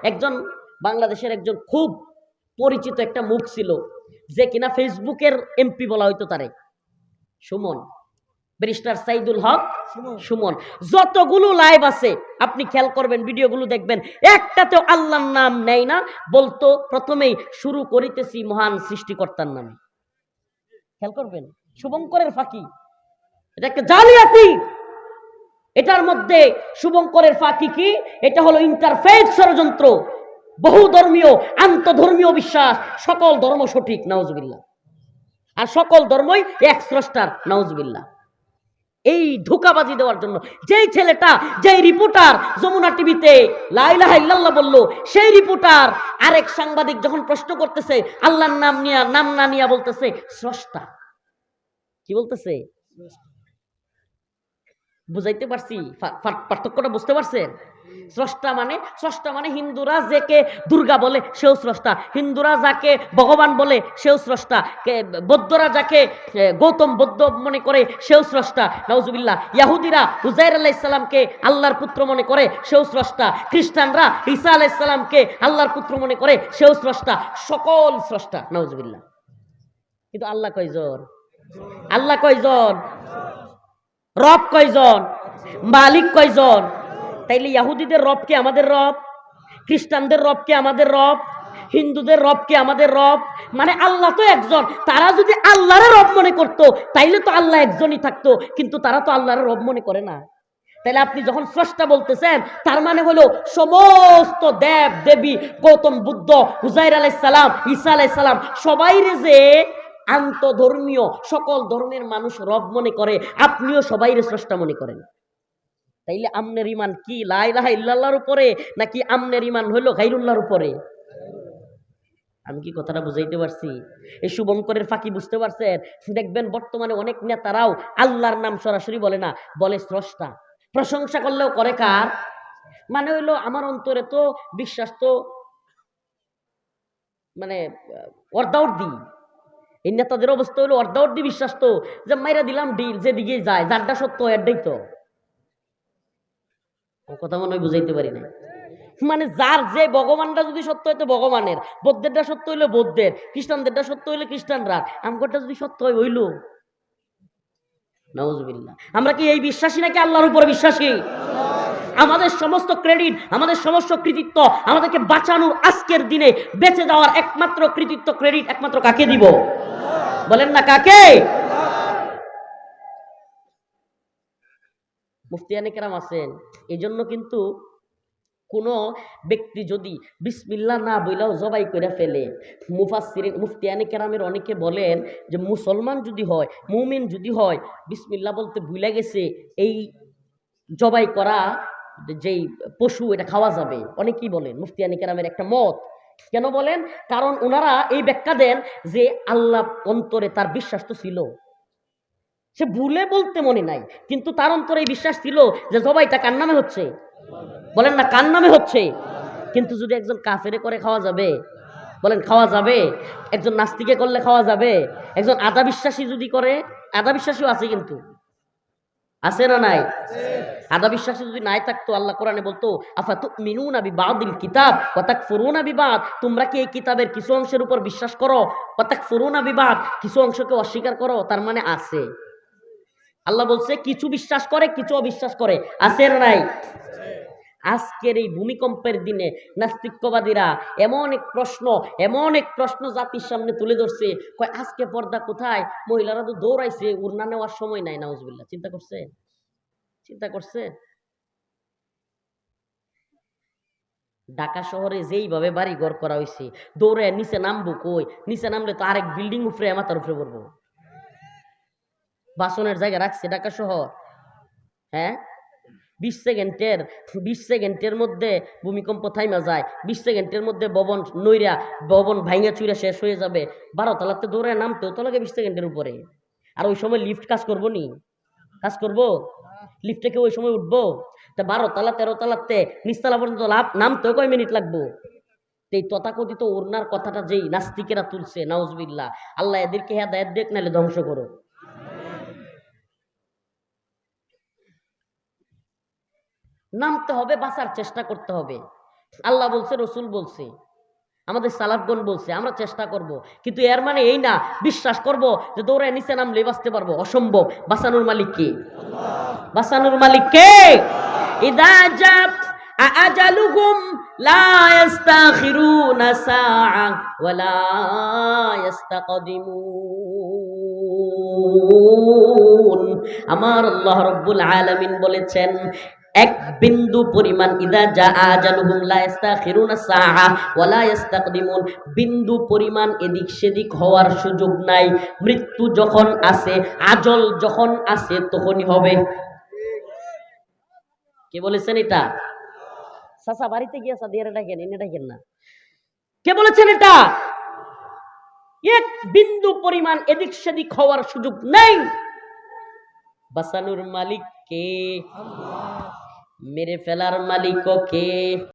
একজন বাংলাদেশের একজন খুব পরিচিত একটা মুখ ছিল, যে কিনা ফেসবুকের এমপি বলা হইতো তারে, সুমন, ব্যারিস্টার সাইদুল হক সুমন। যতগুলো লাইভ আছে আপনি খেয়াল করবেন, ভিডিওগুলো দেখবেন, একটাতেও আল্লাহর নাম নেয় না। বলতো প্রথমেই শুরু করিতেছি মহান সৃষ্টিকর্তার নামে। খেয়াল করবেন, শুভঙ্করের ফাঁকি, এটা একটা জালিয়াতি। এটার মধ্যে শুভঙ্করের ফাঁকি কি? এটা হলো ইন্টারফেথ ষড়যন্ত্র, বহু ধর্মীয় আন্তধর্মীয় বিশ্বাস, সকল ধর্ম সঠিক, নাউজুবিল্লাহ, আর সকল ধর্মই এক স্রষ্টার, নাউজুবিল্লাহ। এই ধোঁকাবাজি দেওয়ার জন্য যেই ছেলেটা, যেই রিপোর্টার যমুনা টিভিতে লা ইলাহা ইল্লাল্লাহ বলল, সেই রিপোর্টার আরেক সাংবাদিক যখন প্রশ্ন করতেছে আল্লাহর নাম না নিয়া বলতেছে স্রষ্টা। কি বলতেছে? বুঝাইতে পারছি? পার্থক্যটা বুঝতে পারছেন? স্রষ্টা মানে হিন্দুরা যাকে দুর্গা বলে সেও স্রষ্টা, হিন্দুরা যাকে ভগবান বলে সেও স্রষ্টা, বৌদ্ধরা যাকে গৌতম বৌদ্ধ মনে করে সেও স্রষ্টা, নাউজুবিল্লাহ। ইহুদিরা উজাইর আলাইহিস সালামকে আল্লাহর পুত্র মনে করে সেও স্রষ্টা, খ্রিস্টানরা ঈসা আলাইহিস সালামকে আল্লাহর পুত্র মনে করে সেও স্রষ্টা, সকল স্রষ্টা, নাউজুবিল্লাহ। কিন্তু আল্লাহ কয়জন? আল্লাহ কয়জন? রব কয়জন? মালিক কয়জন? তাইলে ইহুদিদের রব কে আমাদের রব, খ্রিস্টানদের রব কে আমাদের রব, হিন্দুদের রব কে আমাদের রব। মানে আল্লাহ তো একজন। তারা যদি আল্লাহর রব মনে করতো তাইলে তো আল্লাহ একজনই থাকতো, কিন্তু তারা তো আল্লাহর রব মনে করে না। তাহলে আপনি যখন স্রষ্টা বলতেছেন, তার মানে হলো সমস্ত দেব দেবী, গৌতম বুদ্ধ, উজাইর আলাইহিস সালাম, ঈসা আলাইহিস সালাম, সবাইরে যে আন্তধর্মীয় সকল ধর্মের মানুষ রব মনে করে, আপনিও সবাইরে স্রষ্টা মনে করেন। তাইলে আমনের ইমান কি লা ইলাহা ইল্লাল্লাহর উপরে, নাকি আমনের ইমান হইল গায়রুল্লাহর উপরে? আমি কি কথাটা বুঝাইতে পারছি? এই শুভঙ্করের ফাঁকি বুঝতে পারছেন? দেখবেন বর্তমানে অনেক নেতারাও আল্লাহর নাম সরাসরি বলে না, বলে স্রষ্টা। প্রশংসা করলেও করে কার? মানে হইলো আমার অন্তরে তো বিশ্বাস তো মানে অর্ধাউর্ধি। এই নেতাদের অবস্থা হলো অর্ধাউর্ধি বিশ্বাস, তো যে মাইরা দিলাম ডিল, যেদিকে যায়, যারটা সত্য এটাই তো। কথা মনে হয় বুঝাইতে পারি না। মানে যার যে ভগবানটা যদি সত্য হইতো ভগবানের, বৌদ্ধেরটা সত্য হইলো বৌদ্ধের, খ্রিস্টানদেরটা সত্য হইলো খ্রিস্টানরা, আমগরটা যদি সত্য হয় হইলো। নাউজুবিল্লাহ। আমরা কি এই বিশ্বাসী নাকি আল্লাহর উপরে বিশ্বাসী? আমাদের সমস্ত ক্রেডিট, আমাদের সমস্ত কৃতিত্ব, আমাদেরকে বাঁচানোর আজকের দিনে বেঁচে যাওয়ার একমাত্র কৃতিত্ব, ক্রেডিট একমাত্র কাকে দিব? বলেন না কাকে? মুফতিয়ানে কেরাম আছেন। এই জন্য কিন্তু কোনো ব্যক্তি যদি বিসমিল্লাহ না বইলাও জবাই করে ফেলে, মুফাসসিরিন মুফতিয়ানে কেরামের অনেকে বলেন যে মুসলমান যদি হয়, মুমিন যদি হয়, বিসমিল্লাহ বলতে ভুলে গেছে, এই জবাই করা যেই পশু এটা খাওয়া যাবে। অনেকেই বলেন, মুফতিয়ানে কেরামের একটা মত। কেন বলেন? কারণ ওনারা এই ব্যাখ্যা দেন যে আল্লাহ অন্তরে তার বিশ্বাস তো ছিল, সে ভুলে বলতে মনে নাই, কিন্তু তার অন্তরে এই বিশ্বাস ছিল যে জবাইটা কার নামে হচ্ছে? বলেন না কার নামে হচ্ছে? কিন্তু যদি একজন কাফেরে করে খাওয়া যাবে? বলেন খাওয়া যাবে? একজন নাস্তিকে করলে খাওয়া যাবে? একজন আধা বিশ্বাসী যদি করে, আধা বিশ্বাসীও আছে কিন্তু, আছে না নাই? আধা বিশ্বাসী যদি নাই থাকতো, আল্লাহ কোরআনে বলতো আফাতুমিনুনা বিবাদিল কিতাব ওয়া তাকফুরুনা বিবাদ, তোমরা কি এই কিতাবের কিছু অংশের উপর বিশ্বাস করো, ওয়া তাকফুরুনা বিবাদ, কিছু অংশকে অস্বীকার করো। তার মানে আছে। আল্লাহ বলছে কিছু বিশ্বাস করে, কিছু অবিশ্বাস করে, আছে না নাই? আজকের এই ভূমিকম্পের দিনে নাস্তিকবাদীরা এমন এক প্রশ্ন জাতির সামনে তুলে ধরছে, কয় আজকে পর্দা কোথায়? মহিলারা তো দৌড়াইছে, উড়না নেওয়ার সময় নাই। নাউজুবিল্লাহ। চিন্তা করছে? চিন্তা করছে? ঢাকা শহরে যেইভাবে বাড়ি ঘর করা হয়েছে, দৌড়ে নিচে নামবো কই? নিচে নামলে তো আরেক বিল্ডিং উপরে মাথার উপরে পড়বো। বাসনের জায়গা রাখছে ঢাকা শহর? হ্যাঁ, 20 সেকেন্ডের মধ্যে ভূমিকম্প থাইমা যায়, 20 সেকেন্ডের মধ্যে ভবন ভাঙা চুরে শেষ হয়ে যাবে। 12 তলাতে দৌড়ে নামতেও তো লাগে 20 সেকেন্ডের উপরে। আর ওই সময় লিফট কাজ করবো নি? কাজ করবো? লিফটে কেউ ওই সময় উঠবো? তা 12 তলা 13 তলাতে নিচতলা পর্যন্ত নামতেও কয় মিনিট লাগবো? এই তথাকথিত ওড়নার কথাটা যেই নাস্তিকেরা তুলছে, নাউজুবিল্লাহ, আল্লাহ এদেরকে হেদায়েত দেখ, নাহলে ধ্বংস করো। নামতে হবে, বাঁচার চেষ্টা করতে হবে। আল্লাহ বলছে, রসুল বলছে, আমাদের সালাফগণ বলছে, আমরা চেষ্টা করব, কিন্তু এর মানে এই না বিশ্বাস করব যে দৌড়ে নিচে নামলে বাঁচতে পারবো, অসম্ভব। বাঁচানোর মালিক কে? বাঁচানোর মালিক কে? ইদা জাত আজালুহুম লা ইস্তাখিরুনা সাআ ওয়া লা ইস্তাকদিমুন। আমার আল্লাহ রাব্বুল আলামিন বলেছেন, এক বিন্দু পরিমাণ, ইদা জা আজালুহুম লা ইস্তাখিরুনা সাআ ওয়া লা ইস্তাকদিমুন, বিন্দু পরিমাণ এদিক সেদিক হওয়ার সুযোগ নাই। মৃত্যু যখন আসে, আজল যখন আসে, তখনই হবে। কে বলেছেন এটা? চাচা বাড়িতে গিয়ে দিয়ে ডাকেন, এনে ডাকেন না। কে বলেছেন এটা? এক বিন্দু পরিমাণ এদিক সেদিক হওয়ার সুযোগ নেই। বাঁচানোর মালিক কে? মেরে ফেলার মালিকও কে?